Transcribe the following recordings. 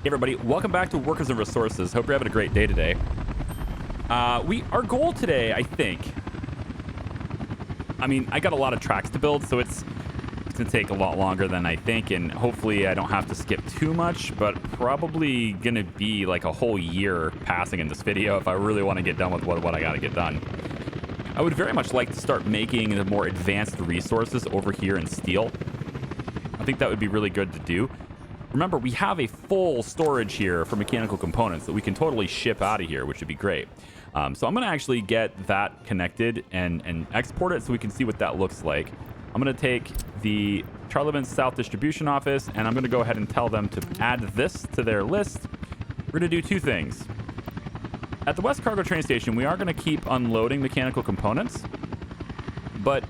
Hey everybody, welcome back to Workers and Resources. Hope you're having a great day today. Our goal today, I think. I mean, I got a lot of tracks to build, so it's gonna take a lot longer than I think, and hopefully I don't have to skip too much, but probably gonna be like a whole year passing in this video if I really want to get done with what I gotta get done. I would very much like to start making the more advanced resources over here in steel. I think that would be really good to do. Remember, we have a full storage here for mechanical components that we can totally ship out of here, which would be great. So I'm going to actually get that connected and export it so we can see what that looks like. I'm going to take the Charlevin South Distribution Office, and I'm going to go ahead and tell them to add this to their list. We're going to do two things. At the West Cargo train station, we are going to keep unloading mechanical components. But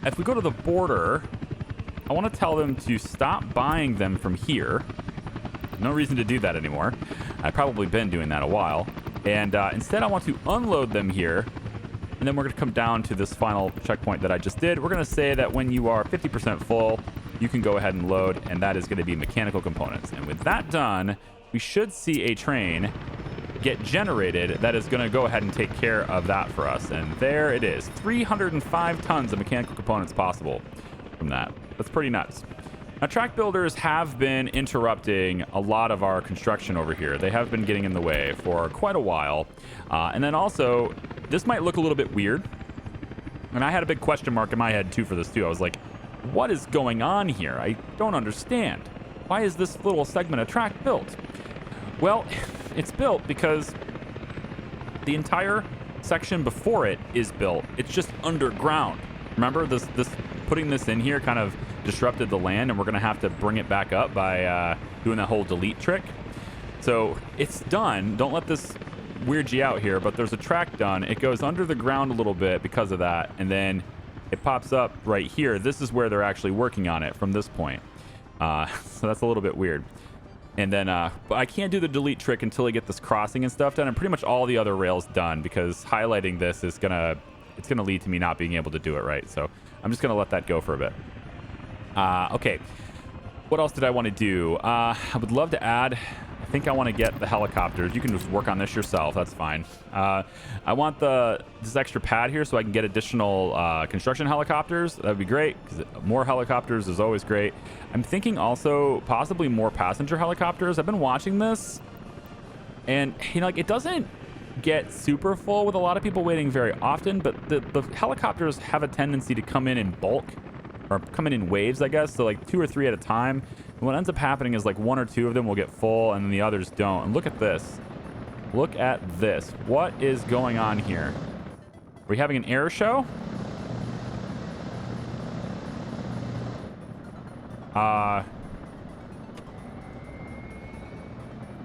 if we go to the border, I want to tell them to stop buying them from here. No reason to do that anymore. I've probably been doing that a while. And instead, I want to unload them here. And then we're going to come down to this final checkpoint that I just did. We're going to say that when you are 50% full, you can go ahead and load. And that is going to be mechanical components. And with that done, we should see a train get generated that is going to go ahead and take care of that for us. And there it is. 305 tons of mechanical components possible from that. That's pretty nuts. Now, track builders have been interrupting a lot of our construction over here. They have been getting in the way for quite a while. And then also, this might look a little bit weird. And I had a big question mark in my head, too, for this, too. I was like, what is going on here? I don't understand. Why is this little segment of track built? Well, it's built because the entire section before it is built. It's just underground. Remember, this putting this in here kind of disrupted the land, and we're going to have to bring it back up by doing that whole delete trick. So it's done. Don't let this weird you out here, but there's a track done. It goes under the ground a little bit because of that, and then it pops up right here. This is where they're actually working on it from this point. So that's a little bit weird. And then, but I can't do the delete trick until I get this crossing and stuff done, and pretty much all the other rails done, because highlighting this is it's gonna lead to me not being able to do it right. So I'm just gonna let that go for a bit. Okay, what else did I want to do? I would love to add, I think I want to get the helicopters. You can just work on this yourself, that's fine. I want this extra pad here so I can get additional construction helicopters. That would be great, because more helicopters is always great. I'm thinking also possibly more passenger helicopters. I've been watching this, and you know, like, it doesn't get super full with a lot of people waiting very often, but the helicopters have a tendency to come in bulk, or come in waves, I guess. So like 2 or 3 at a time. And what ends up happening is like 1 or 2 of them will get full and then the others don't. And look at this. Look at this. What is going on here? Are we having an air show?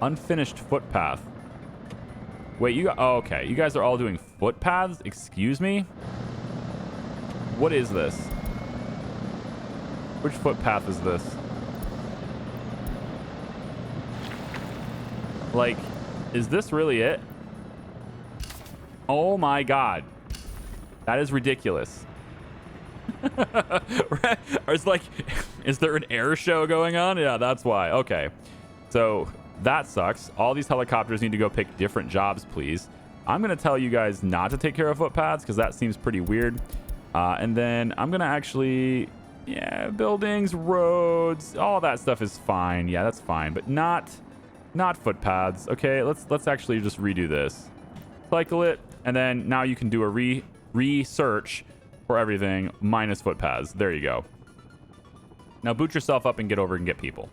Unfinished footpath. Wait, oh, okay. You guys are all doing footpaths? Excuse me? What is this? Which footpath is this? Like, is this really it? Oh my god. That is ridiculous. It's like, is there an air show going on? Yeah, that's why. Okay. So that sucks. All these helicopters need to go pick different jobs, please. I'm going to tell you guys not to take care of footpaths because that seems pretty weird. And then I'm going to actually... yeah, buildings, roads, all that stuff is fine. Yeah, that's fine, but not footpaths. Okay, let's actually just redo this. Cycle it, and then now you can do a research for everything minus footpaths. There you go. Now boot yourself up and get over and get people.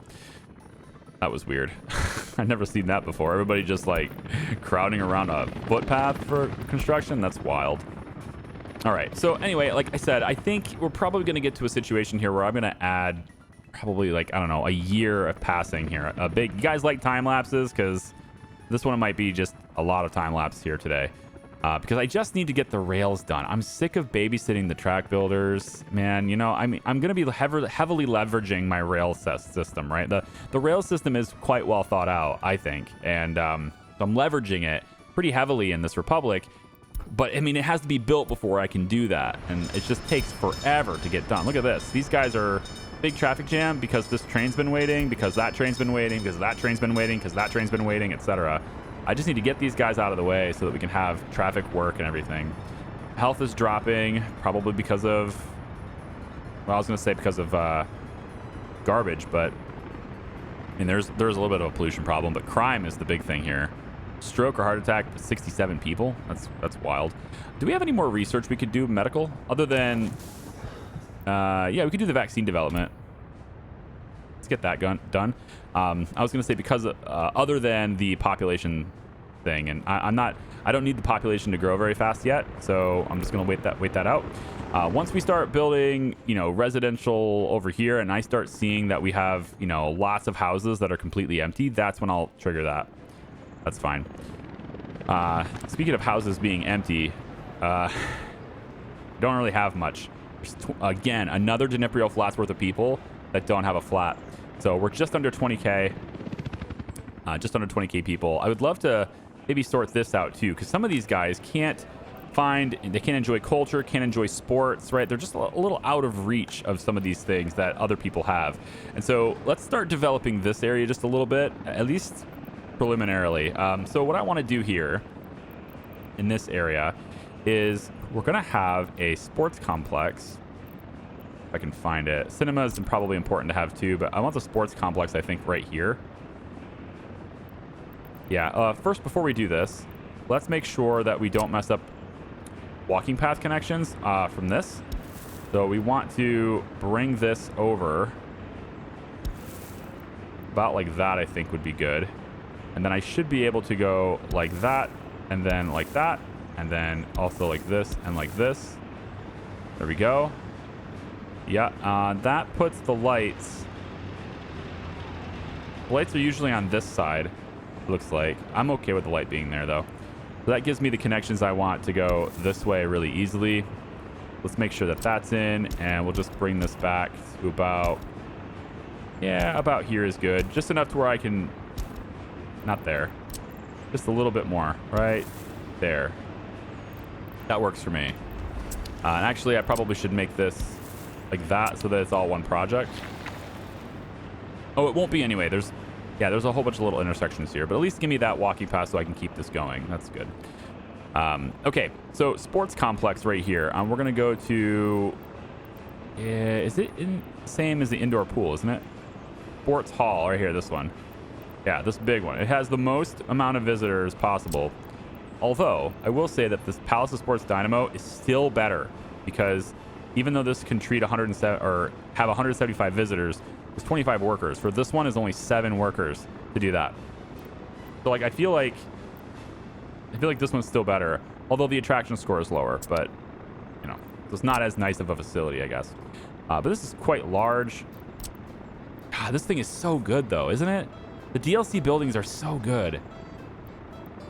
That was weird. I've never seen that before. Everybody just like crowding around a footpath for construction. That's wild. All right. So anyway, like I said, I think we're probably going to get to a situation here where I'm going to add probably like, I don't know, a year of passing here. You guys like time lapses? Because this one might be just a lot of time lapse here today. Because I just need to get the rails done. I'm sick of babysitting the track builders, man. You know, I'm going to be heavily leveraging my rail system, right? The rail system is quite well thought out, I think, and so I'm leveraging it pretty heavily in this Republic. But I mean, it has to be built before I can do that, and it just takes forever to get done. Look at this. These guys are big traffic jam because this train's been waiting, because that train's been waiting, because that train's been waiting, because that train's been waiting, etc. I just need to get these guys out of the way so that we can have traffic work and everything. Health is dropping, probably because of, well, I was going to say because of garbage, but I mean, there's a little bit of a pollution problem, but crime is the big thing here. Stroke or heart attack, 67 people. That's wild. Do we have any more research we could do medical other than? Yeah, we could do the vaccine development. Let's get that done. I was going to say because other than the population thing, and I don't need the population to grow very fast yet, so I'm just going to wait that out. Once we start building, residential over here, and I start seeing that we have, lots of houses that are completely empty, that's when I'll trigger that. That's fine. Speaking of houses being empty, don't really have much. There's again, another Dnipro flat's worth of people that don't have a flat. So we're just under 20K. Just under 20K people. I would love to maybe sort this out too, because some of these guys they can't enjoy culture, can't enjoy sports, right? They're just a little out of reach of some of these things that other people have. And so let's start developing this area just a little bit, at least preliminarily. So what I want to do here in this area is we're going to have a sports complex. If I can find it. Cinema is probably important to have too, but I want the sports complex, I think, right here. Yeah, first, before we do this, let's make sure that we don't mess up walking path connections from this. So we want to bring this over about like that, I think would be good. And then I should be able to go like that, and then like that, and then also like this and like this. There we go. Yeah, that puts the lights. The lights are usually on this side, it looks like. I'm okay with the light being there, though. So that gives me the connections I want to go this way really easily. Let's make sure that that's in, and we'll just bring this back to about... Yeah, about here is good. Just enough to where I can... Not there. Just a little bit more, right there. That works for me. And actually, I probably should make this like that so that it's all one project. Oh, it won't be anyway. There's a whole bunch of little intersections here, but at least give me that walking path so I can keep this going. That's good. Okay, so sports complex right here. We're going to go to... is it same as the indoor pool, isn't it? Sports hall right here, this one. Yeah, this big one. It has the most amount of visitors possible. Although, I will say that this Palace of Sports Dynamo is still better because even though this can treat 107 or have 175 visitors, there's 25 workers. For this one, is only 7 workers to do that. So, like, I feel like this one's still better, although the attraction score is lower. But it's not as nice of a facility, I guess. But this is quite large. God, this thing is so good, though, isn't it? The DLC buildings are so good.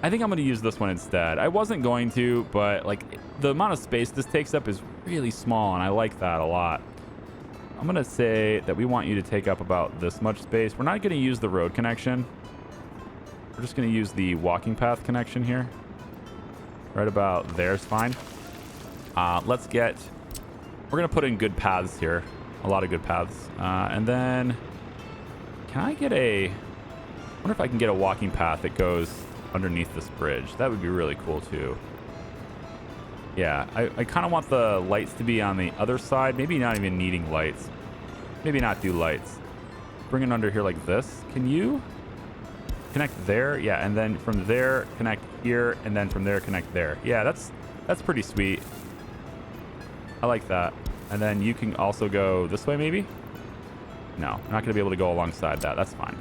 I think I'm going to use this one instead. I wasn't going to, but like the amount of space this takes up is really small, and I like that a lot. I'm going to say that we want you to take up about this much space. We're not going to use the road connection. We're just going to use the walking path connection here. Right about there's fine. We're going to put in good paths here. A lot of good paths. And then can I get I wonder if I can get a walking path that goes underneath this bridge. That would be really cool too. Yeah, I kind of want the lights to be on the other side. Maybe not even needing lights. Maybe not do lights. Bring it under here like this. Can you connect there? Yeah, and then from there connect here, and then from there connect there. Yeah, that's pretty sweet. I like that. And then you can also go this way maybe? No, I'm not going to be able to go alongside that. That's fine.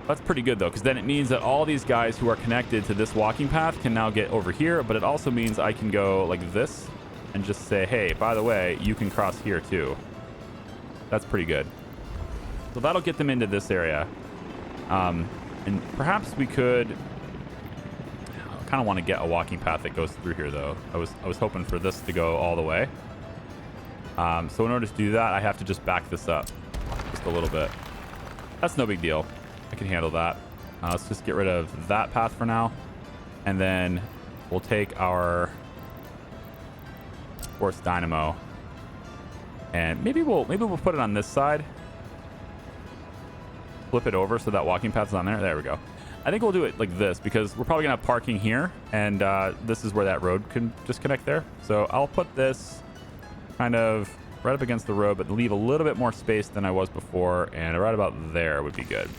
That's pretty good, though, because then it means that all these guys who are connected to this walking path can now get over here, but it also means I can go like this and just say, hey, by the way, you can cross here, too. That's pretty good. So that'll get them into this area. And perhaps we could... I kind of want to get a walking path that goes through here, though. I was hoping for this to go all the way. So in order to do that, I have to just back this up just a little bit. That's no big deal. I can handle that. Let's just get rid of that path for now. And then we'll take our Sports Dynamo And maybe we'll put it on this side. Flip it over so that walking path's on there. There we go. I think we'll do it like this because we're probably gonna have parking here, and this is where that road can just connect there. So I'll put this kind of right up against the road, but leave a little bit more space than I was before, and right about there would be good.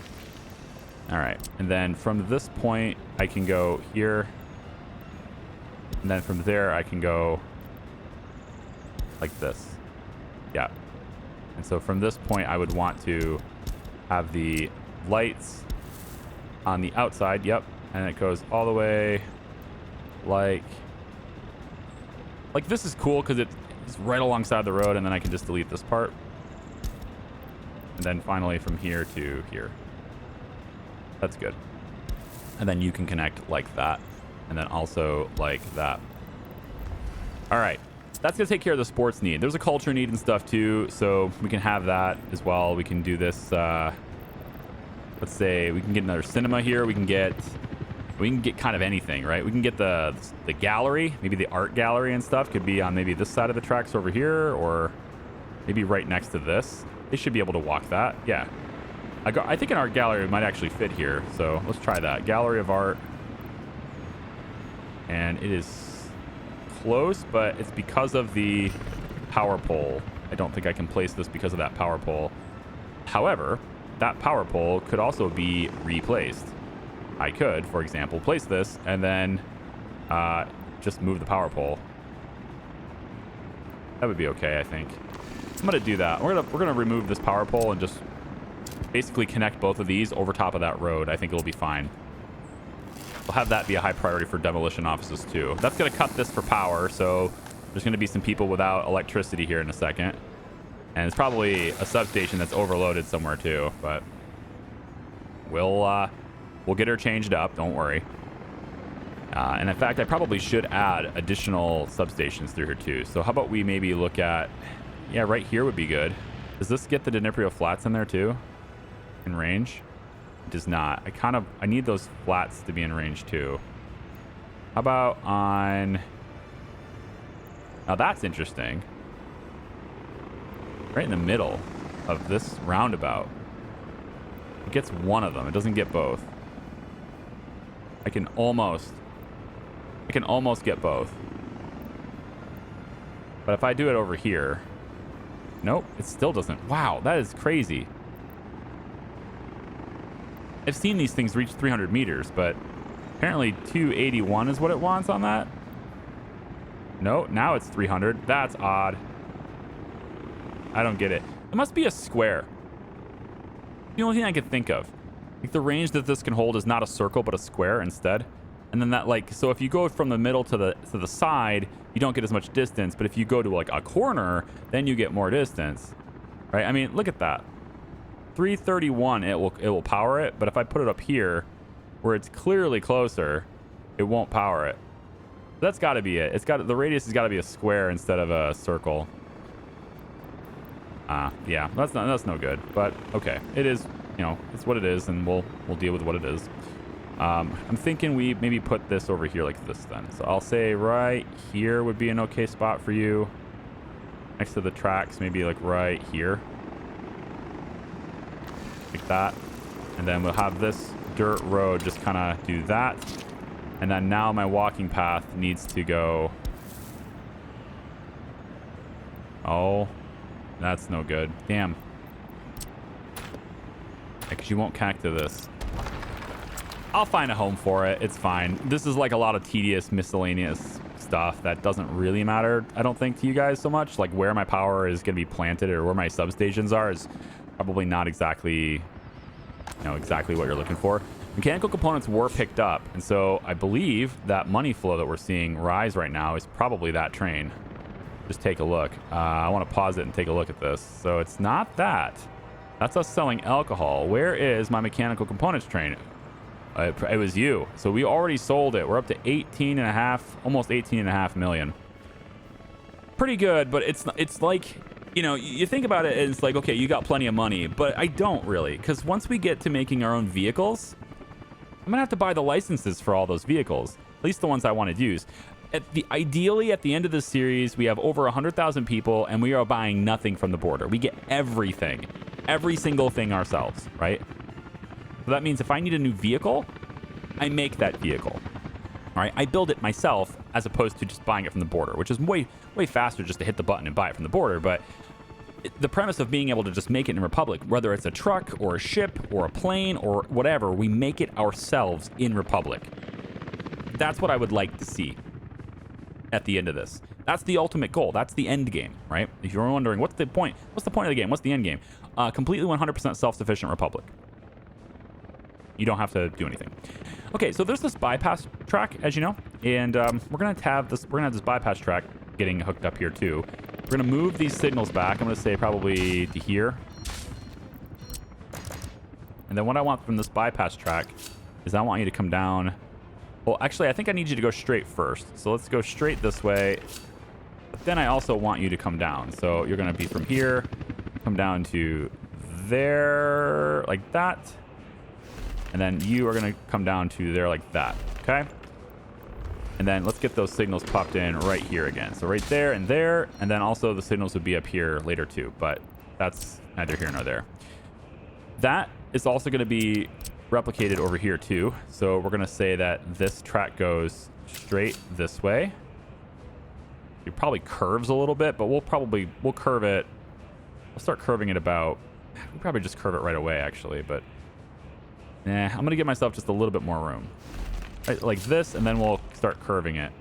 All right, and then from this point I can go here, and then from there I can go like this. Yeah. And so from this point I would want to have the lights on the outside. Yep. And it goes all the way like this is cool because it's right alongside the road, and then I can just delete this part. And then finally from here to here. That's good. And then you can connect like that, and then also like that. All right. That's going to take care of the sports need. There's a culture need and stuff too, so we can have that as well. We can do this, let's say we can get another cinema here. We can get kind of anything, right? We can get the gallery, maybe the art gallery and stuff could be on maybe this side of the tracks over here, or maybe right next to this. They should be able to walk that. Yeah. I think an art gallery might actually fit here, so let's try that. Gallery of art. And it is close, but it's because of the power pole. I don't think I can place this because of that power pole. However, that power pole could also be replaced. I could, for example, place this and then just move the power pole. That would be okay, I think. I'm gonna do that. We're gonna remove this power pole and just basically connect both of these over top of that road. I think it'll be fine. We'll have that be a high priority for demolition offices too. That's going to cut this for power, so there's going to be some people without electricity here in a second. And it's probably a substation that's overloaded somewhere too, but we'll get her changed up, don't worry. And in fact, I probably should add additional substations through here too. So how about we maybe look at, yeah, right here would be good. Does this get the Dnipro flats in there too? In range? Does not. I need those flats to be in range too. How about on, now that's interesting, right in the middle of this roundabout. It gets one of them, it doesn't get both. I can almost get both, but if I do it over here, nope, it still doesn't. Wow, that is crazy. I've seen these things reach 300 meters, but apparently 281 is what it wants on that. No, now it's 300. That's odd. I don't get it. It must be a square. The only thing I could think of. Like the range that this can hold is not a circle, but a square instead. And then that, like, so if you go from the middle to the side, you don't get as much distance. But if you go to like a corner, then you get more distance, right? I mean, look at that. 331, it will power it, but if I put it up here where it's clearly closer, it won't power it. That's got to be it. The radius has got to be a square instead of a circle. Yeah, that's no good, but okay, it is, you know, it's what it is, and we'll deal with what it is. I'm thinking we maybe put this over here like this then. So I'll say right here would be an okay spot for you, next to the tracks, maybe like right here. Like that, and then we'll have this dirt road just kind of do that, and then now my walking path needs to go, oh, that's no good, damn, because you won't connect to this. I'll find a home for it, it's fine. This is like a lot of tedious miscellaneous stuff that doesn't really matter, I don't think, to you guys so much. Like where my power is going to be planted or where my substations are is probably not exactly, you know, exactly what you're looking for. Mechanical components were picked up, and so I believe that money flow that we're seeing rise right now is probably that train. Just take a look. I want to pause it and take a look at this. So it's not that. That's us selling alcohol. Where is my mechanical components train? It was you. So we already sold it. We're up to 18 and a half, almost 18 and a half million. Pretty good, but it's like, you know, you think about it and it's like, okay, you got plenty of money, but I don't really, because once we get to making our own vehicles, I'm gonna have to buy the licenses for all those vehicles, at least the ones I want to use. Ideally, at the end of the series, we have over 100,000 people, and we are buying nothing from the border. We get everything, every single thing ourselves, right? So that means if I need a new vehicle, I make that vehicle. All right, I build it myself as opposed to just buying it from the border, which is way faster just to hit the button and buy it from the border. But the premise of being able to just make it in Republic, whether it's a truck or a ship or a plane or whatever, we make it ourselves in Republic. That's what I would like to see at the end of this. That's the ultimate goal. That's the end game, right? If you're wondering, what's the point? What's the point of the game? What's the end game? Completely 100% self-sufficient Republic. You don't have to do anything. Okay, so there's this bypass track, as you know, and we're gonna have this bypass track getting hooked up here too. We're gonna move these signals back. I'm gonna say probably to here. And then what I want from this bypass track is I want you to come down. Well, actually, I think I need you to go straight first. So let's go straight this way. But then I also want you to come down. So you're going to be from here, come down to there like that. And then you are going to come down to there like that. Okay? And then let's get those signals popped in right here again. So right there. And then also the signals would be up here later too. But that's neither here nor there. That is also going to be replicated over here too. So we're going to say that this track goes straight this way. It probably curves a little bit, but we'll curve it. We'll start curving it about, we'll probably just curve it right away actually, but I'm going to give myself just a little bit more room. Right, like this, and then we'll start curving it.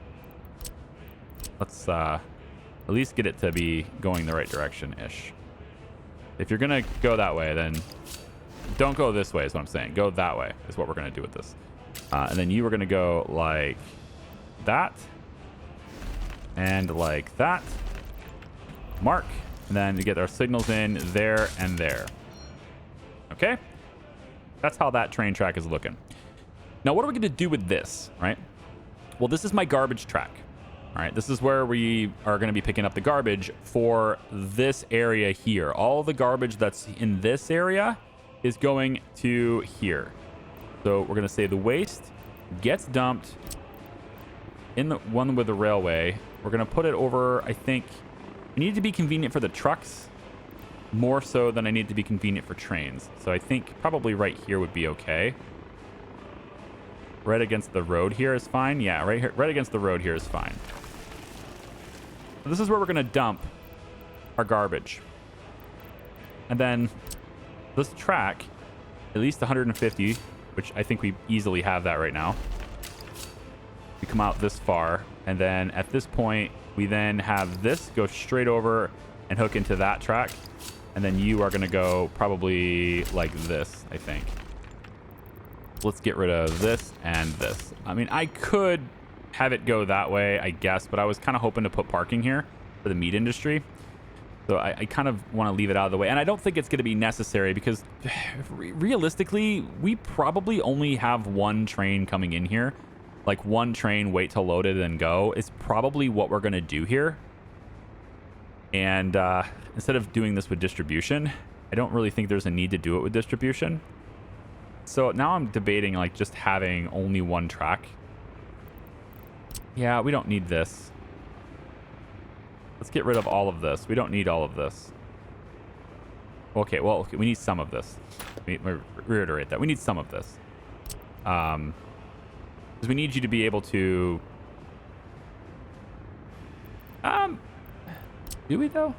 Let's at least get it to be going the right direction-ish. If you're going to go that way, then don't go this way is what I'm saying. Go that way is what we're going to do with this. And then you are going to go like that. And like that. Mark. And then to get our signals in there and there. Okay? That's how that train track is looking. Now, what are we going to do with this, right? Well, this is my garbage track. All right, this is where we are going to be picking up the garbage for this area here. All the garbage that's in this area is going to here. So we're going to say the waste gets dumped in the one with the railway. We're going to put it over, I think, I need it to be convenient for the trucks more so than I need it to be convenient for trains. So I think probably right here would be okay. Right against the road here is fine. Yeah, right here, right against the road here is fine. So this is where we're going to dump our garbage. And then this track, at least 150, which I think we easily have that right now. We come out this far, and then at this point, we then have this go straight over and hook into that track. And then you are going to go probably like this, I think. Let's get rid of this and this. I mean, I could have it go that way, I guess, but I was kind of hoping to put parking here for the meat industry. So I kind of want to leave it out of the way. And I don't think it's going to be necessary because realistically, we probably only have one train coming in here. Like one train, wait till loaded and go is probably what we're going to do here. And instead of doing this with distribution, I don't really think there's a need to do it with distribution. So now I'm debating like just having only one track. Yeah, we don't need this. Let's get rid of all of this. We don't need all of this. Okay, well, we need some of this. Let me reiterate that. We need some of this. Because we need you to be able to... do we, though?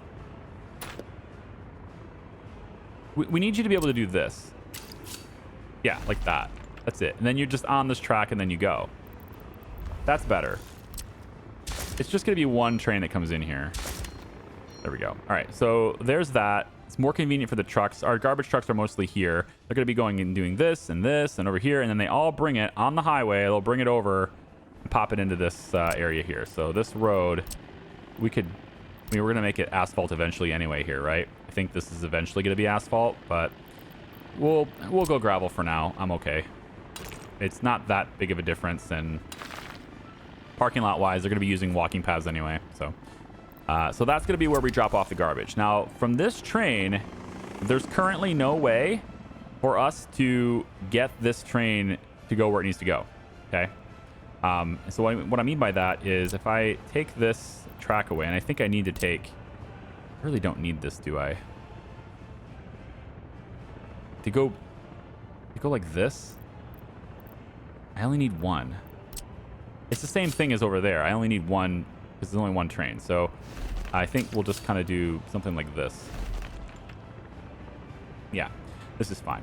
We need you to be able to do this. Yeah, like that. That's it. And then you're just on this track and then you go. That's better. It's just going to be one train that comes in here. There we go. All right, so there's that. It's more convenient for the trucks. Our garbage trucks are mostly here. They're going to be going and doing this and this and over here, and then they all bring it on the highway. They'll bring it over and pop it into this area here. So this road, we could... I mean, we're going to make it asphalt eventually anyway here, right? I think this is eventually going to be asphalt, but we'll go gravel for now. I'm okay. It's not that big of a difference, and parking lot wise, they're going to be using walking paths anyway. So that's going to be where we drop off the garbage. Now, from this train, there's currently no way for us to get this train to go where it needs to go. Okay. So what I mean by that is if I take this track away, and I think I need to take... I really don't need this, do I? To go like this, I only need one. It's the same thing as over there. I only need one because there's only one train. So I think we'll just kind of do something like this. Yeah, this is fine.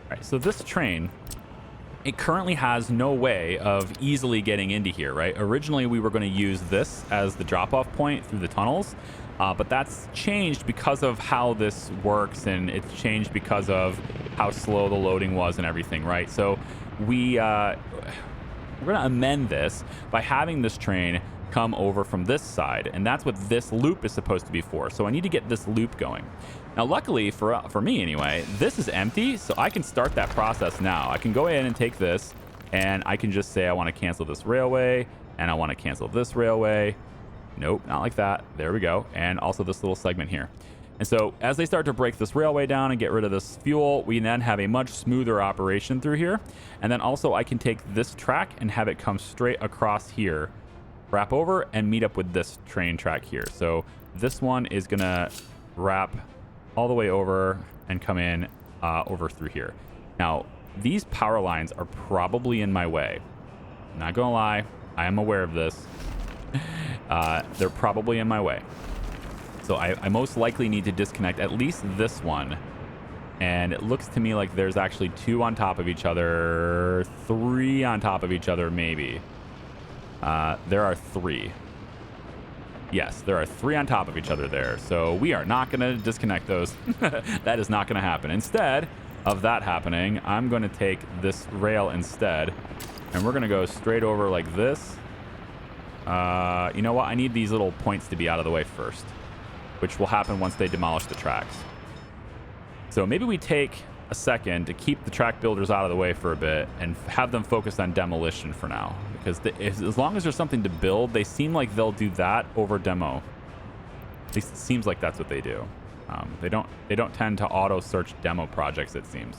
All right, so this train, it currently has no way of easily getting into here, right? Originally, we were going to use this as the drop-off point through the tunnels, but that's changed because of how this works, and it's changed because of how slow the loading was and everything, right? So we're going to amend this by having this train come over from this side, and that's what this loop is supposed to be for. So I need to get this loop going. Now, luckily for me anyway, this is empty, so I can start that process now. I can go in and take this, and I can just say I want to cancel this railway, and I want to cancel this railway. Nope, not like that. There we go. And also this little segment here. And so as they start to break this railway down and get rid of this fuel, we then have a much smoother operation through here. And then also I can take this track and have it come straight across here, wrap over, and meet up with this train track here. So this one is going to wrap all the way over and come in over through here. Now, these power lines are probably in my way. Not going to lie, I am aware of this. They're probably in my way. So I most likely need to disconnect at least this one. And it looks to me like there's actually 2 on top of each other, 3 on top of each other, maybe. There are 3. Yes, there are 3 on top of each other there. So we are not going to disconnect those. That is not going to happen. Instead of that happening, I'm going to take this rail instead. And we're going to go straight over like this. You know what? I need these little points to be out of the way first, which will happen once they demolish the tracks. So maybe we take a second to keep the track builders out of the way for a bit and have them focus on demolition for now. Because as long as there's something to build, they seem like they'll do that over demo. At least it seems like that's what they do. They don't tend to auto search demo projects, it seems.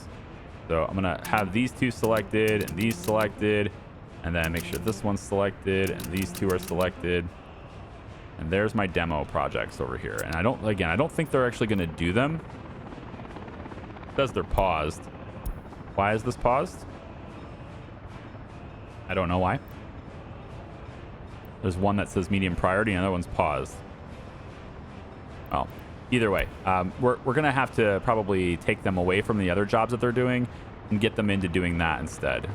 So I'm gonna have these 2 selected and these selected, and then make sure this one's selected and these 2 are selected. And there's my demo projects over here. And I don't think they're actually gonna do them. It says they're paused. Why is this paused? I don't know why. There's one that says medium priority and the other one's paused. Well, either way, we're going to have to probably take them away from the other jobs that they're doing and get them into doing that instead.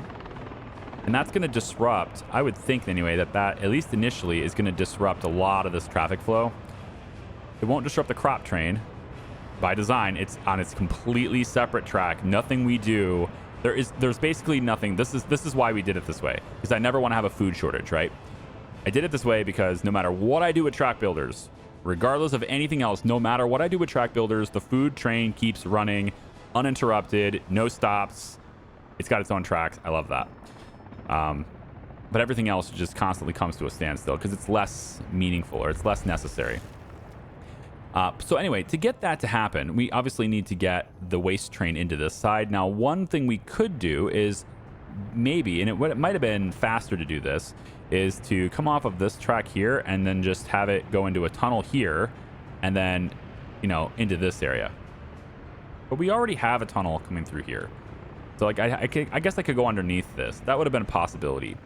And that's going to disrupt, I would think anyway, that at least initially is going to disrupt a lot of this traffic flow. It won't disrupt the crop train. By design, it's on its completely separate track. Nothing we do... There's basically nothing. This is why we did it this way, because I never want to have a food shortage, right? I did it this way because no matter what I do with track builders, regardless of anything else, no matter what I do with track builders, the food train keeps running uninterrupted, no stops. It's got its own tracks. I love that. But everything else just constantly comes to a standstill because it's less meaningful or it's less necessary. So anyway, to get that to happen, we obviously need to get the waste train into this side. Now, one thing we could do is maybe, and it might have been faster to do this, is to come off of this track here and then just have it go into a tunnel here and then, into this area. But we already have a tunnel coming through here. So like I guess I could go underneath this. That would have been a possibility.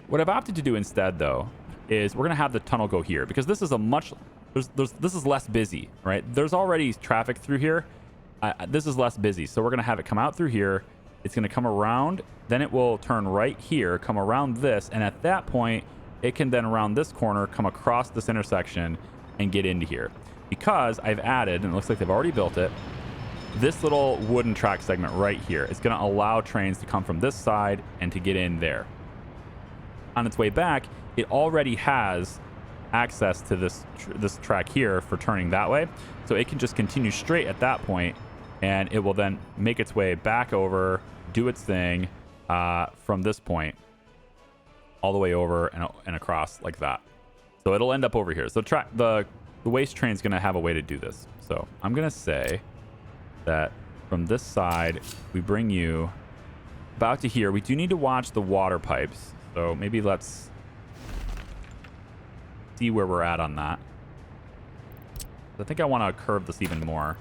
What I've opted to do instead, though, is we're going to have the tunnel go here because this is a much... this is less busy, right? There's already traffic through here. This is less busy. So we're going to have it come out through here. It's going to come around. Then it will turn right here, come around this. And at that point, it can then around this corner, come across this intersection and get into here. Because I've added, and it looks like they've already built it, this little wooden track segment right here. It's going to allow trains to come from this side and to get in there. On its way back, it already has access to this track here for turning that way, so it can just continue straight at that point, and it will then make its way back over, do its thing from this point all the way over and across like that. So it'll end up over here. So the waste train is going to have a way to do this. So I'm going to say that from this side we bring you about to here. We do need to watch the water pipes. So maybe let's see where we're at on that. I think I want to curve this even more.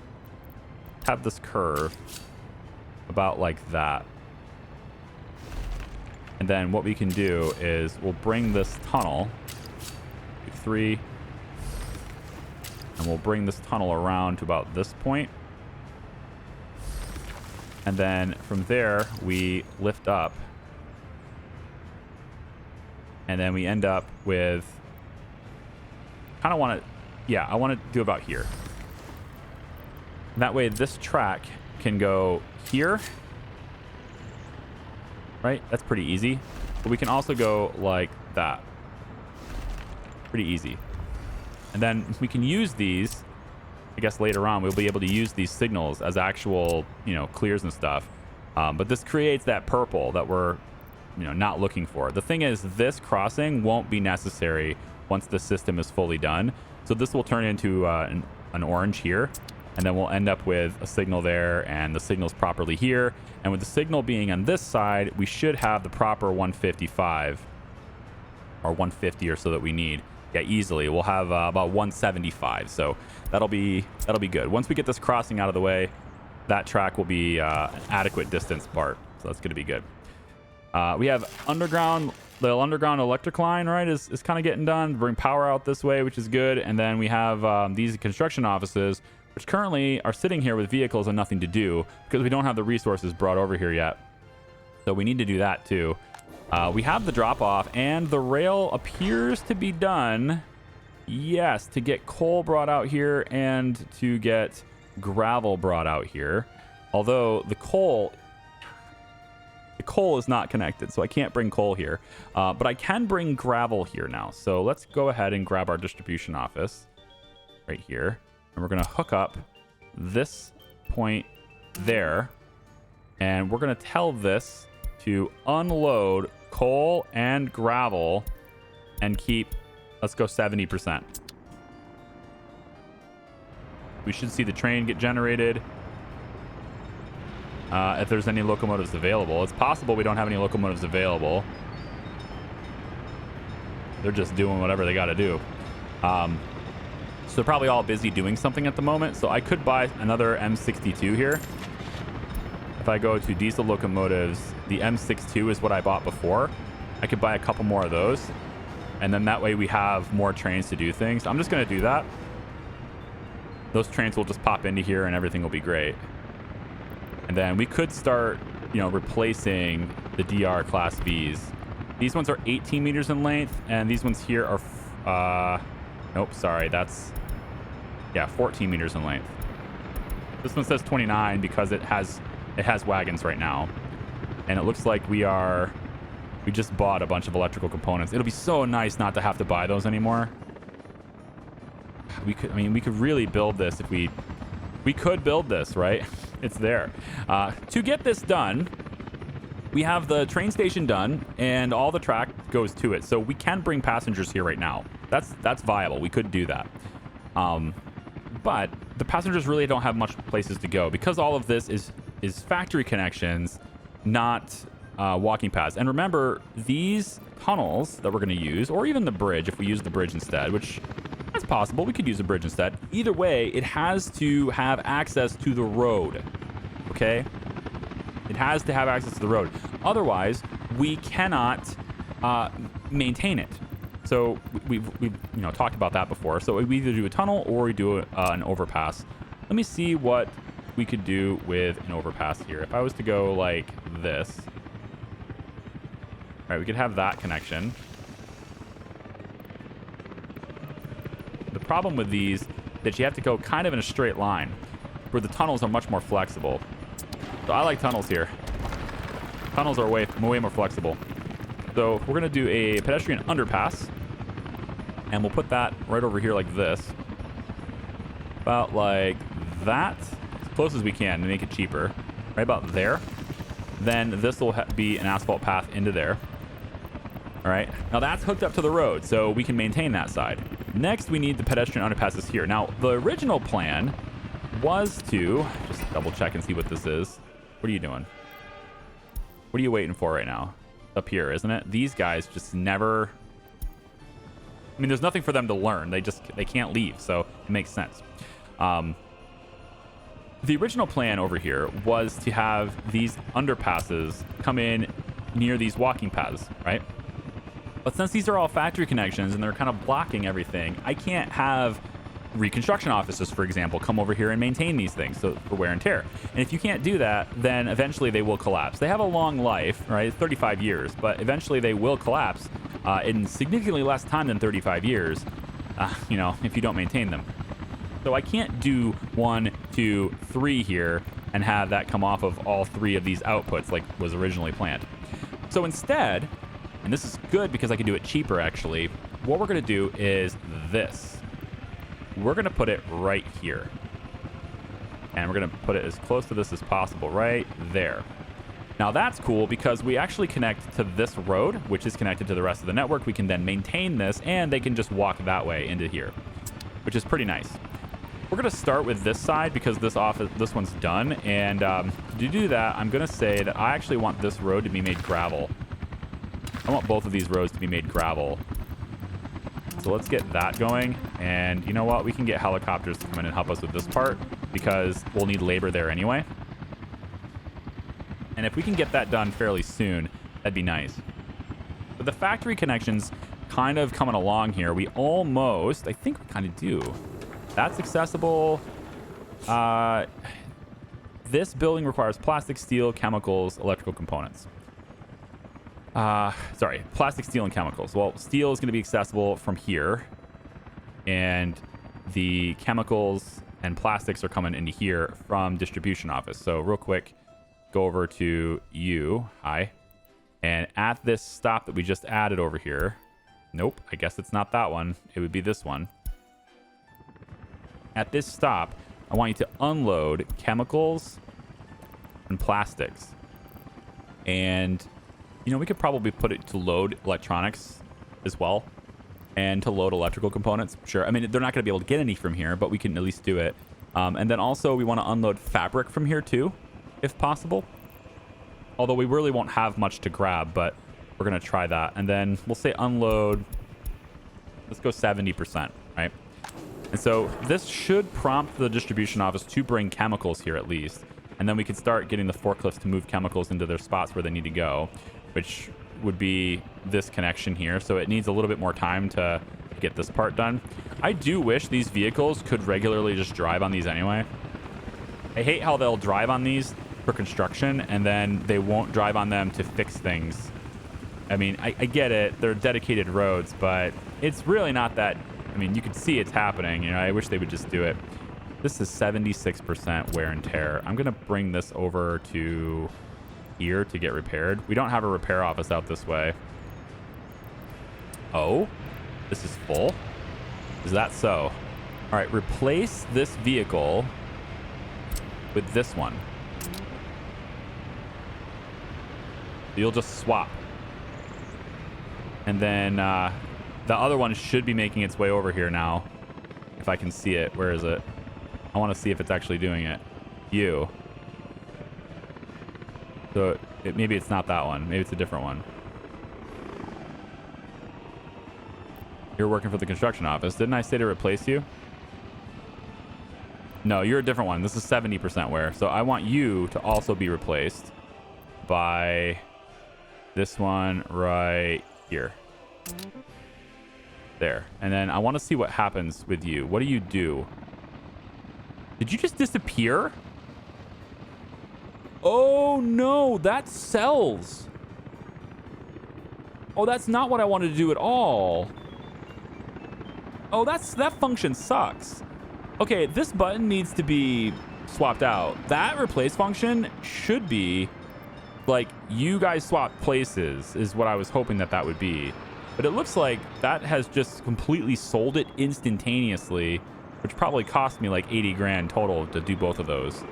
Have this curve about like that. And then what we can do is we'll bring this tunnel, 3, and we'll bring this tunnel around to about this point. And then from there, we lift up. And then we end up with, kind of want to, yeah, I want to do about here. That way this track can go here. Right? That's pretty easy. But we can also go like that. Pretty easy. And then we can use these, I guess later on, we'll be able to use these signals as actual, you know, clears and stuff. But this creates that purple that we're, you know, not looking for. The thing is, this crossing won't be necessary once the system is fully done. So this will turn into an orange here. And then we'll end up with a signal there, and the signal's properly here. And with the signal being on this side, we should have the proper 155 or 150 or so that we need. Yeah, easily. We'll have about 175. So that'll be good. Once we get this crossing out of the way, that track will be an adequate distance apart. So that's going to be good. We have the underground electric line, right, is kind of getting done. Bring power out this way, which is good. And then we have these construction offices, which currently are sitting here with vehicles and nothing to do because we don't have the resources brought over here yet. So we need to do that too. We have the drop off, and the rail appears to be done. Yes, to get coal brought out here and to get gravel brought out here. Although the coal is not connected, so I can't bring coal here. But I can bring gravel here now. So let's go ahead and grab our distribution office right here. And we're going to hook up this point there. And we're going to tell this to unload coal and gravel and keep, let's go 70%. We should see the train get generated. If there's any locomotives available. It's possible we don't have any locomotives available. They're just doing whatever they got to do. So they're probably all busy doing something at the moment. So I could buy another M62 here. If I go to diesel locomotives, the M62 is what I bought before. I could buy a couple more of those. And then that way we have more trains to do things. I'm just going to do that. Those trains will just pop into here and everything will be great. And then we could start, you know, replacing the DR Class Bs. These ones are 18 meters in length, and these ones here are, nope, sorry, that's, yeah, 14 meters in length. This one says 29 because it has wagons right now. And it looks like we just bought a bunch of electrical components. It'll be so nice not to have to buy those anymore. We could really build this if we could build this, right? It's there. To get this done, we have the train station done and all the track goes to it. So we can bring passengers here right now. That's viable. We could do that. But the passengers really don't have much places to go because all of this is factory connections, not walking paths. And remember, these tunnels that we're going to use, or even the bridge, if we use the bridge instead, which that's possible. We could use a bridge instead. Either way, it has to have access to the road. Okay? It has to have access to the road. Otherwise, we cannot maintain it. So we've talked about that before. So we either do a tunnel or we do an overpass. Let me see what we could do with an overpass here. If I was to go like this. All right, we could have that connection. The problem with these is that you have to go kind of in a straight line, where the tunnels are much more flexible. So I like tunnels here. Tunnels are way more flexible. So we're going to do a pedestrian underpass, and we'll put that right over here like this. About like that, as close as we can to make it cheaper. Right about there. Then this will be an asphalt path into there. All right, now that's hooked up to the road, so we can maintain that side. Next, we need the pedestrian underpasses here. Now, the original plan was to just double check and see what this is. What are you doing? What are you waiting for right now? up here, isn't it? These guys just never... I mean, there's nothing for them to learn. They can't leave, so it makes sense. The original plan over here was to have these underpasses come in near these walking paths, right? But since these are all factory connections and they're kind of blocking everything, I can't have reconstruction offices, for example, come over here and maintain these things for wear and tear. And if you can't do that, then eventually they will collapse. They have a long life, right? 35 years, but eventually they will collapse in significantly less time than 35 years, you know, if you don't maintain them. So I can't do 1, 2, 3 here and have that come off of all 3 of these outputs like was originally planned. So instead, and this is good because I can do it cheaper actually, what we're going to do is this. We're going to put it right here. And we're going to put it as close to this as possible, right there. Now that's cool because we actually connect to this road, which is connected to the rest of the network. We can then maintain this and they can just walk that way into here, which is pretty nice. We're going to start with this side because this one's done. And to do that, I'm going to say that I actually want this road to be made gravel. I want both of these roads to be made gravel. So let's get that going. And you know what? We can get helicopters to come in and help us with this part because we'll need labor there anyway. And if we can get that done fairly soon, that'd be nice. But the factory connections kind of coming along here. We almost, I think we kind of do. That's accessible. This building requires plastic, steel, chemicals, electrical components. Sorry, plastic, steel, and chemicals. Well, steel is going to be accessible from here. And the chemicals and plastics are coming into here from distribution office. So real quick, go over to you. Hi. And at this stop that we just added over here. Nope, I guess it's not that one. It would be this one. At this stop, I want you to unload chemicals and plastics. And, you know, we could probably put it to load electronics as well. And to load electrical components. Sure. I mean, they're not going to be able to get any from here, but we can at least do it. And then also we want to unload fabric from here too, if possible. Although we really won't have much to grab, but we're going to try that. And then we'll say unload. Let's go 70%, right? And so this should prompt the distribution office to bring chemicals here at least. And then we can start getting the forklifts to move chemicals into their spots where they need to go, which would be this connection here. So it needs a little bit more time to get this part done. I do wish these vehicles could regularly just drive on these anyway. I hate how they'll drive on these for construction and then they won't drive on them to fix things. I mean, I get it. They're dedicated roads, but it's really not that... I mean, you can see it's happening. You know, I wish they would just do it. This is 76% wear and tear. I'm going to bring this over to here to get repaired. We don't have a repair office out this way. Oh, this is full. Is that so? All right, replace this vehicle with this one. You'll just swap. And then the other one should be making its way over here now. If I can see it. Where is it? I want to see if it's actually doing it. You. So maybe it's not that one. Maybe it's a different one. You're working for the construction office. Didn't I say to replace you? No, you're a different one. This is 70% wear. So I want you to also be replaced by this one right here. There. And then I want to see what happens with you. What do you do? Did you just disappear? Oh, no. That sells. Oh, that's not what I wanted to do at all. Oh, that function sucks. Okay, this button needs to be swapped out. That replace function should be like you guys swap places is what I was hoping that would be. But it looks like that has just completely sold it instantaneously, which probably cost me like 80 grand total to do both of those.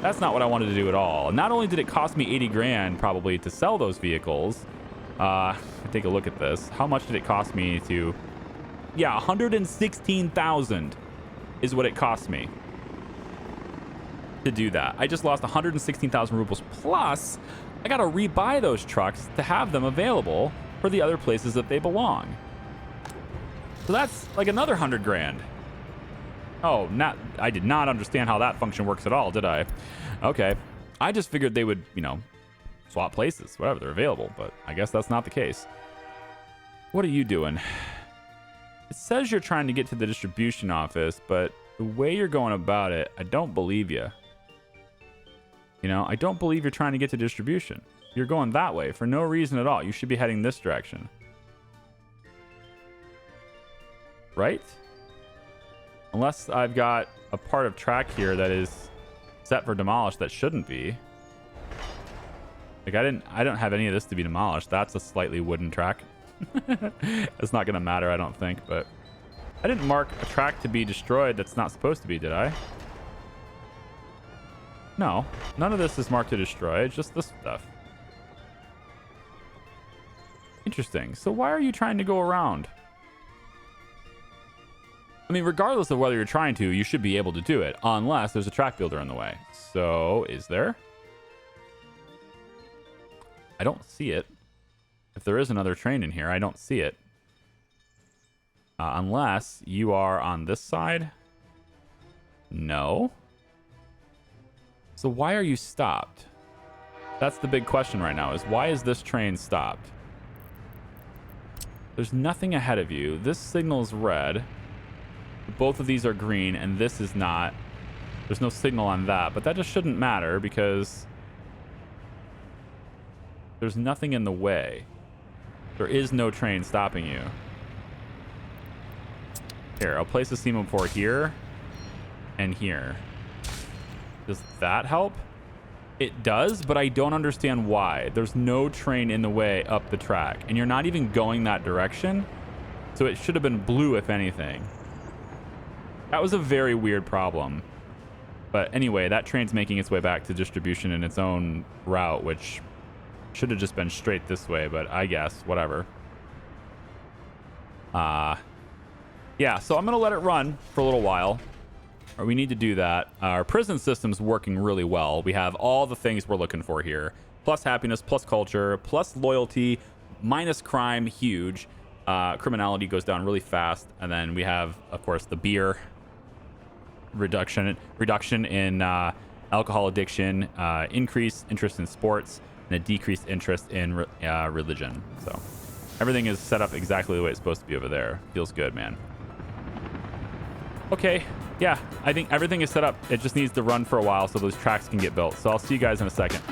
That's not what I wanted to do at all. Not only did it cost me 80 grand probably to sell those vehicles, take a look at this. How much did it cost me to... Yeah, 116,000 is what it cost me. to do that. I just lost 116,000 rubles plus I got to rebuy those trucks to have them available for the other places that they belong. So that's like another 100 grand. Oh, I did not understand how that function works at all, did I? Okay. I just figured they would, swap places, whatever, they're available, but I guess that's not the case. What are you doing? It says you're trying to get to the distribution office, but the way you're going about it, I don't believe you. I don't believe you're trying to get to distribution. You're going that way for no reason at all. You should be heading this direction. Right? Unless I've got a part of track here that is set for demolish that shouldn't be. Like I don't have any of this to be demolished. That's a slightly wooden track. It's not gonna matter, I don't think, but I didn't mark a track to be destroyed that's not supposed to be, did I? No, none of this is marked to destroy. It's just this stuff. Interesting. So why are you trying to go around? I mean, regardless of whether you're trying to, you should be able to do it, unless there's a track builder in the way. So, is there? I don't see it. If there is another train in here, I don't see it. Unless you are on this side? No. So why are you stopped? That's the big question right now, is why is this train stopped? There's nothing ahead of you. This signal is red. Both of these are green, and this is not. There's no signal on that, but that just shouldn't matter because there's nothing in the way. There is no train stopping you. Here, I'll place a semaphore here and here. Does that help? It does, but I don't understand why. There's no train in the way up the track, and you're not even going that direction, so it should have been blue if anything. That was a very weird problem. But anyway, that train's making its way back to distribution in its own route, which should have just been straight this way, but I guess, whatever. Yeah, so I'm going to let it run for a little while. Or we need to do that. Our prison system's working really well. We have all the things we're looking for here. Plus happiness, plus culture, plus loyalty, minus crime, huge. Criminality goes down really fast. And then we have, of course, the beer reduction in alcohol addiction, increased interest in sports, and a decreased interest in religion. So everything is set up exactly the way it's supposed to be over there. Feels good, man. Okay. Yeah, I think everything is set up. It just needs to run for a while so those tracks can get built. So I'll see you guys in a second.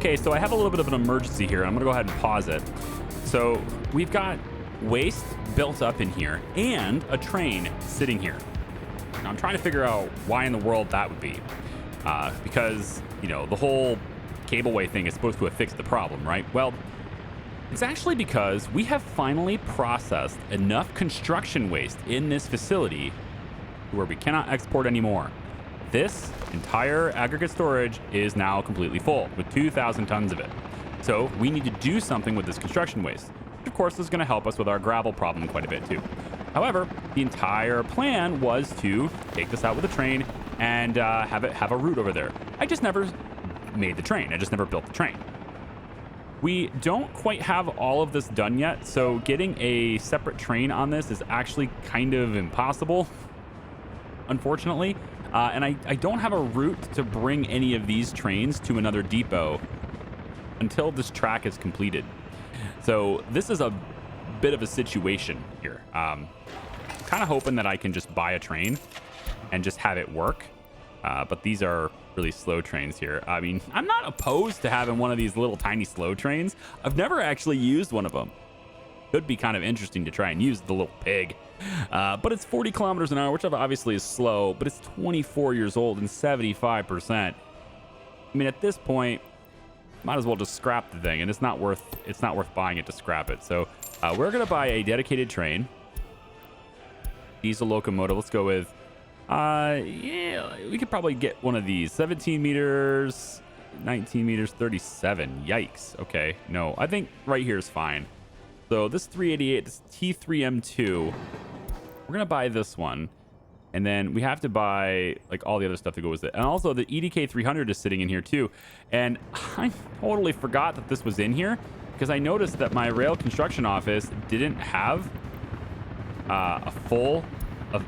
Okay, so I have a little bit of an emergency here. I'm gonna go ahead and pause it. So we've got waste built up in here and a train sitting here. Now I'm trying to figure out why in the world that would be. Because, you know, the whole cableway thing is supposed to have fixed the problem, right? Well, it's actually because we have finally processed enough construction waste in this facility where we cannot export anymore. This entire aggregate storage is now completely full with 2,000 tons of it. So we need to do something with this construction waste, which of course is going to help us with our gravel problem quite a bit too. However, the entire plan was to take this out with a train and have a route over there. I just never made the train. I just never built the train. We don't quite have all of this done yet, so getting a separate train on this is actually kind of impossible, unfortunately. And I don't have a route to bring any of these trains to another depot until this track is completed. So this is a bit of a situation here. Kind of hoping that I can just buy a train and just have it work. But these are really slow trains here. I mean, I'm not opposed to having one of these little tiny slow trains. I've never actually used one of them. Could be kind of interesting to try and use the little pig. But it's 40 kilometers an hour, which obviously is slow, but it's 24 years old and 75%. I mean, at this point, might as well just scrap the thing, and it's not worth buying it to scrap it. So we're gonna buy a dedicated train, diesel locomotive. Let's go with yeah, we could probably get one of these. 17 meters, 19 meters, 37. Yikes. Okay, no, I think right here is fine. So this 388, this T3M2, we're gonna buy this one, and then we have to buy like all the other stuff that goes with it. And also the EDK 300 is sitting in here too. And I totally forgot that this was in here because I noticed that my rail construction office didn't have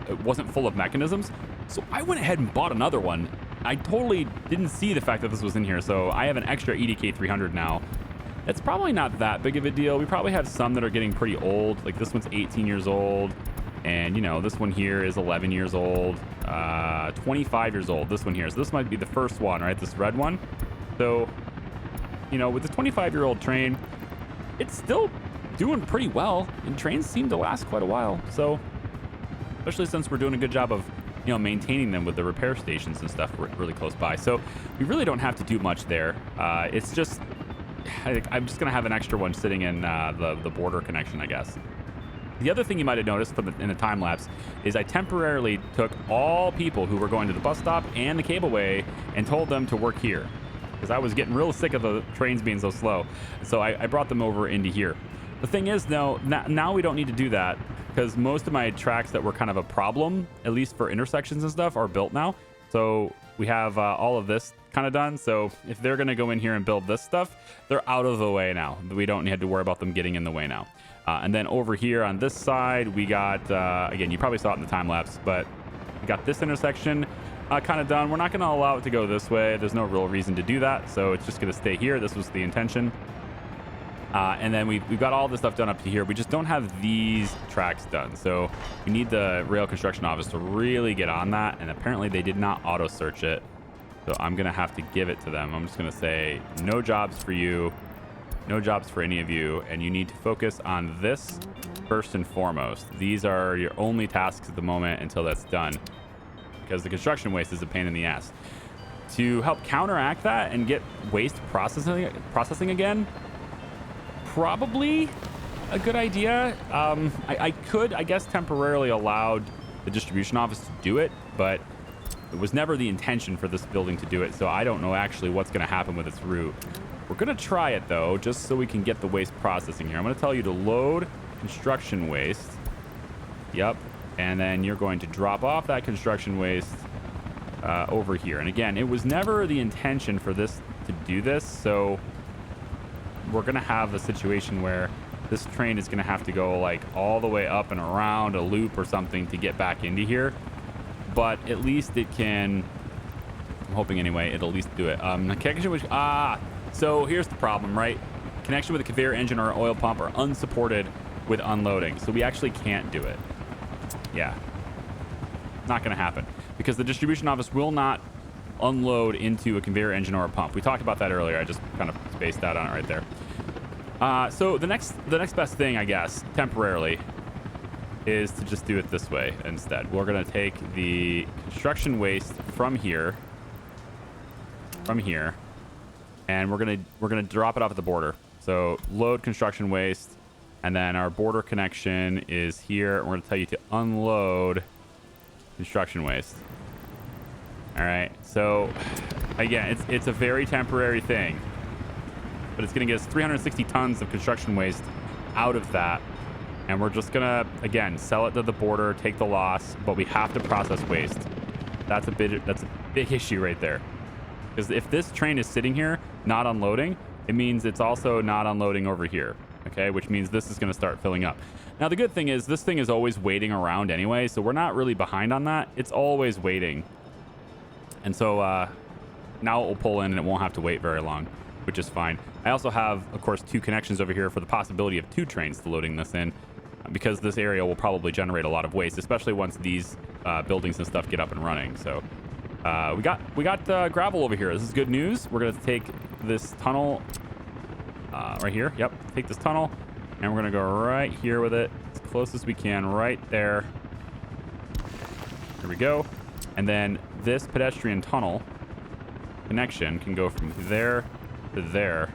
it wasn't full of mechanisms. So I went ahead and bought another one. I totally didn't see the fact that this was in here. So I have an extra EDK 300 now. It's probably not that big of a deal. We probably have some that are getting pretty old. Like this one's 18 years old. And, you know, this one here is 11 years old. 25 years old, this one here. So this might be the first one, right? This red one. So, you know, with the 25-year-old train, it's still doing pretty well. And trains seem to last quite a while. So, especially since we're doing a good job of, you know, maintaining them with the repair stations and stuff really close by. So we really don't have to do much there. It's just, I'm just going to have an extra one sitting in the border connection, I guess. The other thing you might have noticed in the time lapse is I temporarily took all people who were going to the bus stop and the cableway and told them to work here because I was getting real sick of the trains being so slow. So I brought them over into here. The thing is, now we don't need to do that because most of my tracks that were kind of a problem, at least for intersections and stuff, are built now. So we have all of this kind of done. So if they're going to go in here and build this stuff, they're out of the way now. We don't need to worry about them getting in the way now. And then over here on this side, we got, again, you probably saw it in the time lapse, but we got this intersection kind of done. We're not going to allow it to go this way. There's no real reason to do that. So it's just going to stay here. This was the intention. And then we've got all this stuff done up to here. We just don't have these tracks done. So we need the rail construction office to really get on that. And apparently they did not auto search it. So I'm going to have to give it to them. I'm just going to say no jobs for you. No jobs for any of you, and you need to focus on this first and foremost. These are your only tasks at the moment until that's done, because the construction waste is a pain in the ass. To help counteract that and get waste processing again, probably a good idea. I could, I guess, temporarily allowed the distribution office to do it, but it was never the intention for this building to do it, so I don't know actually what's going to happen with its route. We're going to try it, though, just so we can get the waste processing here. I'm going to tell you to load construction waste. Yep. And then you're going to drop off that construction waste over here. And again, it was never the intention for this to do this. So we're going to have a situation where this train is going to have to go like all the way up and around a loop or something to get back into here. But at least it can, I'm hoping anyway, it'll at least do it. So here's the problem, right? Connection with a conveyor engine or oil pump are unsupported with unloading. So we actually can't do it. Yeah. Not going to happen because the distribution office will not unload into a conveyor engine or a pump. We talked about that earlier. I just kind of spaced out on it right there. So the next best thing, I guess, temporarily, is to just do it this way instead. We're going to take the construction waste from here, and we're gonna drop it off at the border. So load construction waste, and then our border connection is here. We're gonna tell you to unload construction waste. All right. So again, it's a very temporary thing, but it's gonna get us 360 tons of construction waste out of that, and we're just gonna again sell it to the border, take the loss, but we have to process waste. That's a big issue right there. Because if this train is sitting here not unloading, it means it's also not unloading over here, okay? Which means this is going to start filling up. Now, the good thing is this thing is always waiting around anyway, so we're not really behind on that. It's always waiting. And so now it will pull in and it won't have to wait very long, which is fine. I also have, of course, 2 connections over here for the possibility of 2 trains to loading this in, because this area will probably generate a lot of waste, especially once these buildings and stuff get up and running. So we got gravel over here. This is good news. We're gonna take this tunnel right here. Yep, take this tunnel, and we're gonna go right here with it as close as we can, right there. Here we go. And then this pedestrian tunnel connection can go from there to there.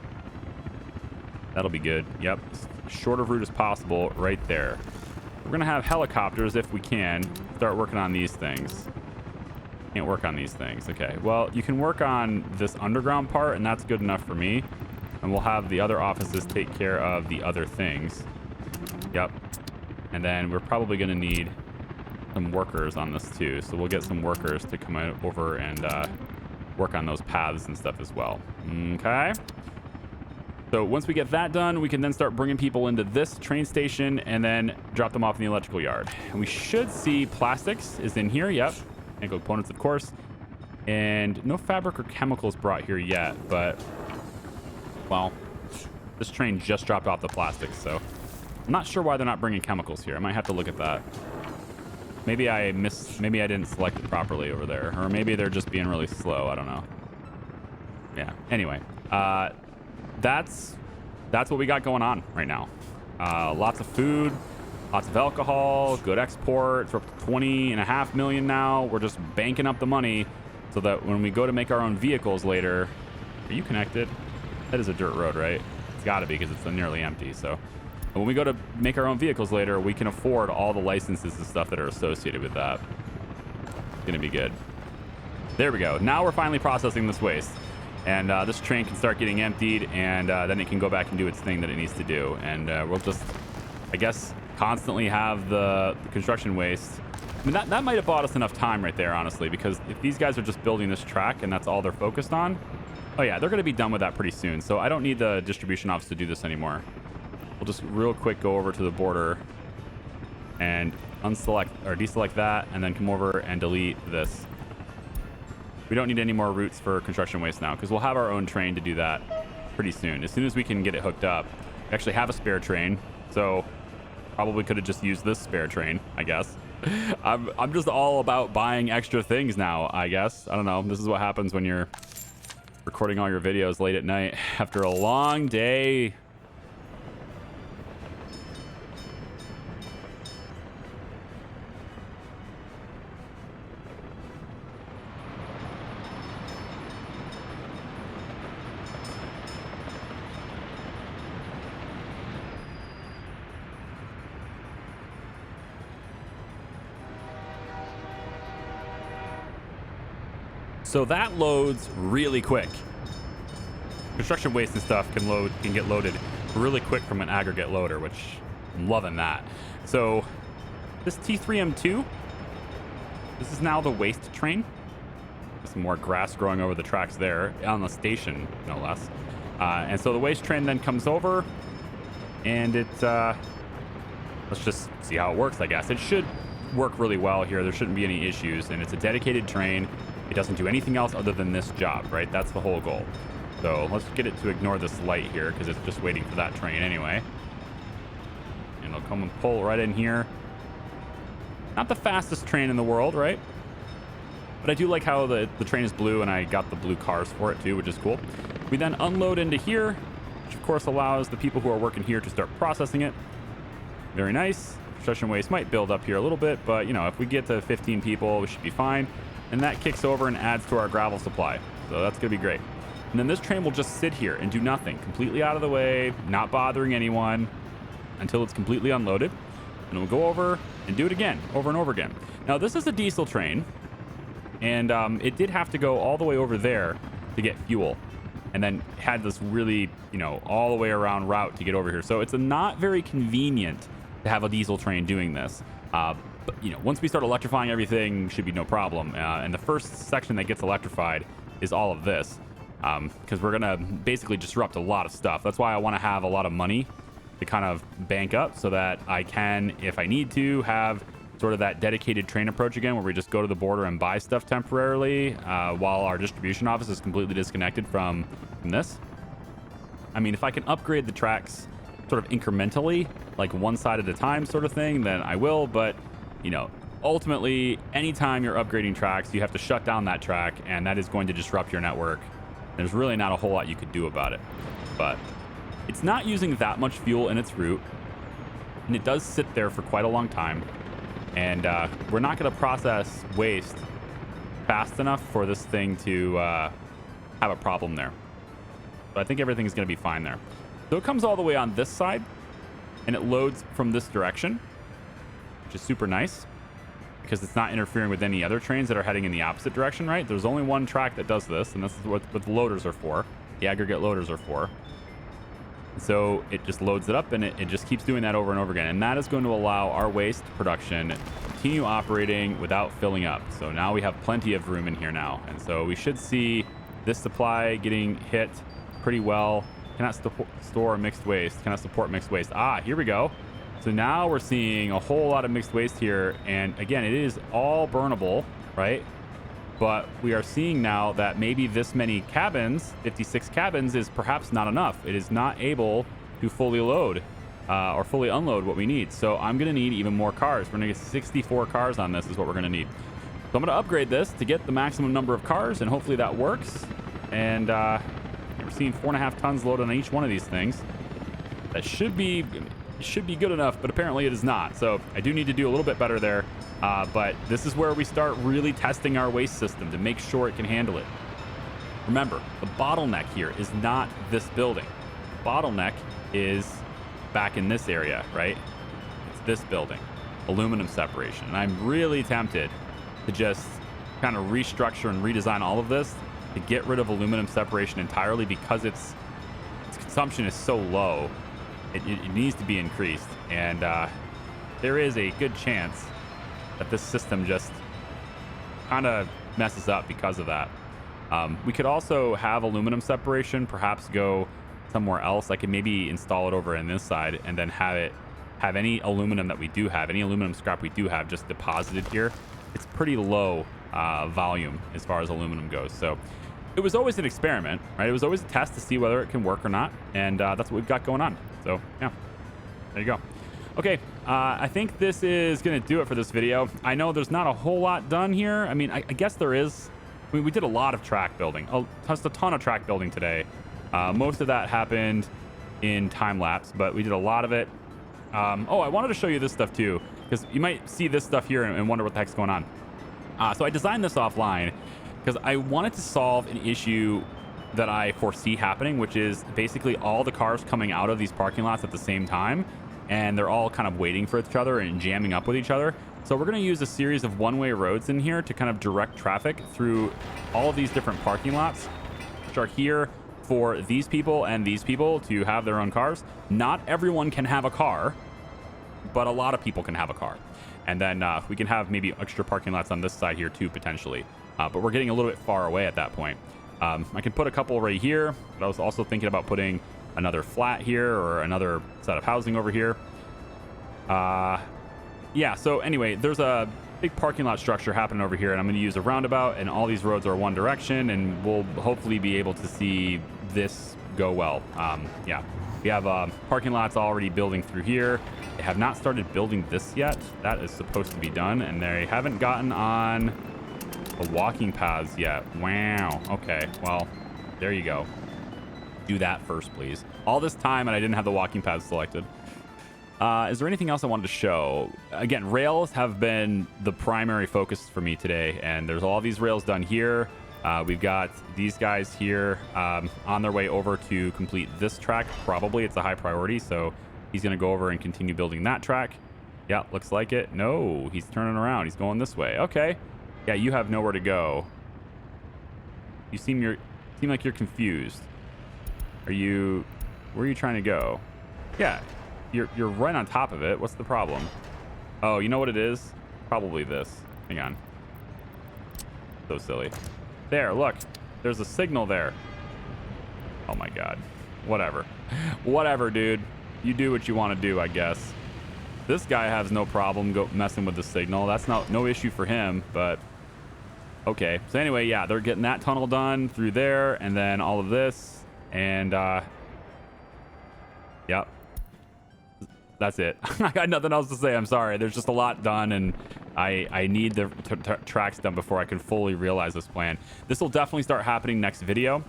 That'll be good. Yep, as short of route as possible right there. We're gonna have helicopters, if we can, start working on these things. Can't work on these things. Okay, well, you can work on this underground part, and that's good enough for me. And we'll have the other offices take care of the other things. Yep. And then we're probably going to need some workers on this too. So we'll get some workers to come over and work on those paths and stuff as well. Okay. So once we get that done, we can then start bringing people into this train station and then drop them off in the electrical yard. And we should see plastics is in here. Yep. Mechanical components, of course. And no fabric or chemicals brought here yet, but well, this train just dropped off the plastics, so I'm not sure why they're not bringing chemicals here. I might have to look at that. Maybe I didn't select it properly over there, or maybe they're just being really slow. I don't know. Yeah. Anyway, that's what we got going on right now. Lots of food, lots of alcohol, good export. We're up to 20.5 million now. We're just banking up the money so that when we go to make our own vehicles later, are you connected? That is a dirt road, right? It's got to be because it's nearly empty. So when we go to make our own vehicles later, we can afford all the licenses and stuff that are associated with that. It's going to be good. There we go. Now we're finally processing this waste. And this train can start getting emptied, and then it can go back and do its thing that it needs to do. And we'll just, I guess, constantly have the construction waste. I mean, that might have bought us enough time right there, honestly, because if these guys are just building this track and that's all they're focused on, oh yeah, they're going to be done with that pretty soon. So I don't need the distribution office to do this anymore. We'll just real quick go over to the border and unselect or deselect that, and then come over and delete this. We don't need any more routes for construction waste now, because we'll have our own train to do that pretty soon. As soon as we can get it hooked up. We actually have a spare train, so probably could have just used this spare train, I guess. I'm just all about buying extra things now, I guess. I don't know. This is what happens when you're recording all your videos late at night after a long day. So that loads really quick. Construction waste and stuff can get loaded really quick from an aggregate loader, which I'm loving that. So this T3M2, this is now the waste train. Some more grass growing over the tracks there on the station, no less. And so the waste train then comes over, and it's let's just see how it works, I guess. It should work really well here. There shouldn't be any issues, and it's a dedicated train. It doesn't do anything else other than this job, right? That's the whole goal. So let's get it to ignore this light here, because it's just waiting for that train anyway. And it'll come and pull right in here. Not the fastest train in the world, right? But I do like how the train is blue, and I got the blue cars for it too, which is cool. We then unload into here, which of course allows the people who are working here to start processing it. Very nice. Construction waste might build up here a little bit, but you know, if we get to 15 people, we should be fine. And that kicks over and adds to our gravel supply. So that's going to be great. And then this train will just sit here and do nothing, completely out of the way, not bothering anyone until it's completely unloaded. And we'll go over and do it again, over and over again. Now, this is a diesel train, and it did have to go all the way over there to get fuel, and then had this really, you know, all the way around route to get over here. So it's not very convenient to have a diesel train doing this. But, you know, once we start electrifying everything, should be no problem. And the first section that gets electrified is all of this, because we're going to basically disrupt a lot of stuff. That's why I want to have a lot of money to kind of bank up so that I can, if I need to, have sort of that dedicated train approach again, where we just go to the border and buy stuff temporarily while our distribution office is completely disconnected from this. I mean, if I can upgrade the tracks sort of incrementally, like one side at a time sort of thing, then I will. But, you know, ultimately, anytime you're upgrading tracks, you have to shut down that track, and that is going to disrupt your network. There's really not a whole lot you could do about it. But it's not using that much fuel in its route, and it does sit there for quite a long time. And we're not going to process waste fast enough for this thing to have a problem there. But I think everything's going to be fine there. So it comes all the way on this side, and it loads from this direction, which is super nice because it's not interfering with any other trains that are heading in the opposite direction, right? There's only one track that does this, and this is what the loaders are for. The aggregate loaders are for. So it just loads it up, and it just keeps doing that over and over again. And that is going to allow our waste production to continue operating without filling up. So now we have plenty of room in here now. And so we should see this supply getting hit pretty well. Cannot store mixed waste. Cannot support mixed waste. Ah, here we go. So now we're seeing a whole lot of mixed waste here. And again, it is all burnable, right? But we are seeing now that maybe this many cabins, 56 cabins, is perhaps not enough. It is not able to fully load or fully unload what we need. So I'm going to need even more cars. We're going to get 64 cars on this is what we're going to need. So I'm going to upgrade this to get the maximum number of cars, and hopefully that works. And we're seeing 4.5 tons loaded on each one of these things. That should be good enough, but apparently it is not. So I do need to do a little bit better there. But this is where we start really testing our waste system to make sure it can handle it. Remember, the bottleneck here is not this building. The bottleneck is back in this area, right? It's this building, aluminum separation. And I'm really tempted to just kind of restructure and redesign all of this to get rid of aluminum separation entirely, because its consumption is so low. It needs to be increased. And there is a good chance that this system just kind of messes up because of that. We could also have aluminum separation perhaps go somewhere else. I could maybe install it over in this side and then have any aluminum that we do have, any aluminum scrap we do have, just deposited here. It's pretty low volume as far as aluminum goes. So it was always an experiment, right? It was always a test to see whether it can work or not. And that's what we've got going on. So yeah, there you go. Okay, I think this is going to do it for this video. I know there's not a whole lot done here. I mean, I guess there is. I mean, we did a lot of track building, just a ton of track building today. Most of that happened in time lapse, but we did a lot of it. Oh, I wanted to show you this stuff too, because you might see this stuff here and wonder what the heck's going on. So I designed this offline because I wanted to solve an issue that I foresee happening, which is basically all the cars coming out of these parking lots at the same time, and they're all kind of waiting for each other and jamming up with each other. So we're going to use a series of one-way roads in here to kind of direct traffic through all of these different parking lots, which are here for these people and these people to have their own cars. Not everyone can have a car, but a lot of people can have a car. And then we can have maybe extra parking lots on this side here too, potentially. But we're getting a little bit far away at that point. I can put a couple right here, but I was also thinking about putting another flat here or another set of housing over here. Yeah, so anyway, there's a big parking lot structure happening over here, and I'm going to use a roundabout, and all these roads are one direction, and we'll hopefully be able to see this go well. Yeah, we have parking lots already building through here. They have not started building this yet. That is supposed to be done, and they haven't gotten on the walking paths yet. Wow. Okay. Well, there you go. Do that first, please. All this time and I didn't have the walking paths selected. Is there anything else I wanted to show? Again, rails have been the primary focus for me today, and there's all these rails done here. We've got these guys here on their way over to complete this track. Probably it's a high priority, so he's going to go over and continue building that track. Yeah, looks like it. No, he's turning around. He's going this way. Okay. Yeah, you have nowhere to go. You seem like you're confused. Where are you trying to go? Yeah, you're right on top of it. What's the problem? Oh, you know what it is? Probably this. Hang on. So silly. There, look. There's a signal there. Oh my god. Whatever. Whatever, dude. You do what you want to do, I guess. This guy has no problem messing with the signal. That's no issue for him, but okay. So anyway, yeah, they're getting that tunnel done through there, and then all of this, and yep. That's it. I got nothing else to say. I'm sorry. There's just a lot done, and I need the tracks done before I can fully realize this plan. This will definitely start happening next video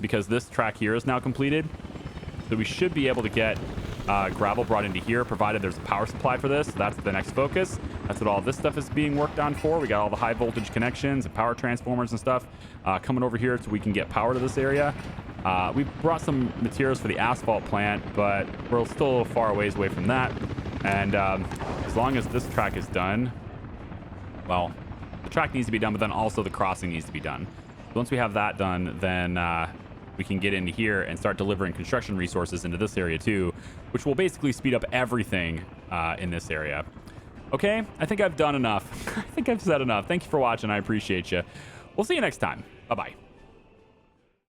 because this track here is now completed. So we should be able to get gravel brought into here, provided there's a power supply for this. So that's the next focus. That's what all this stuff is being worked on for. We got all the high voltage connections and power transformers and stuff coming over here so we can get power to this area. We brought some materials for the asphalt plant, but we're still far ways away from that. And as long as this track is done, well, the track needs to be done, but then also the crossing needs to be done. Once we have that done, then we can get into here and start delivering construction resources into this area too, which will basically speed up everything in this area. Okay, I think I've done enough. I think I've said enough. Thank you for watching. I appreciate you. We'll see you next time. Bye-bye.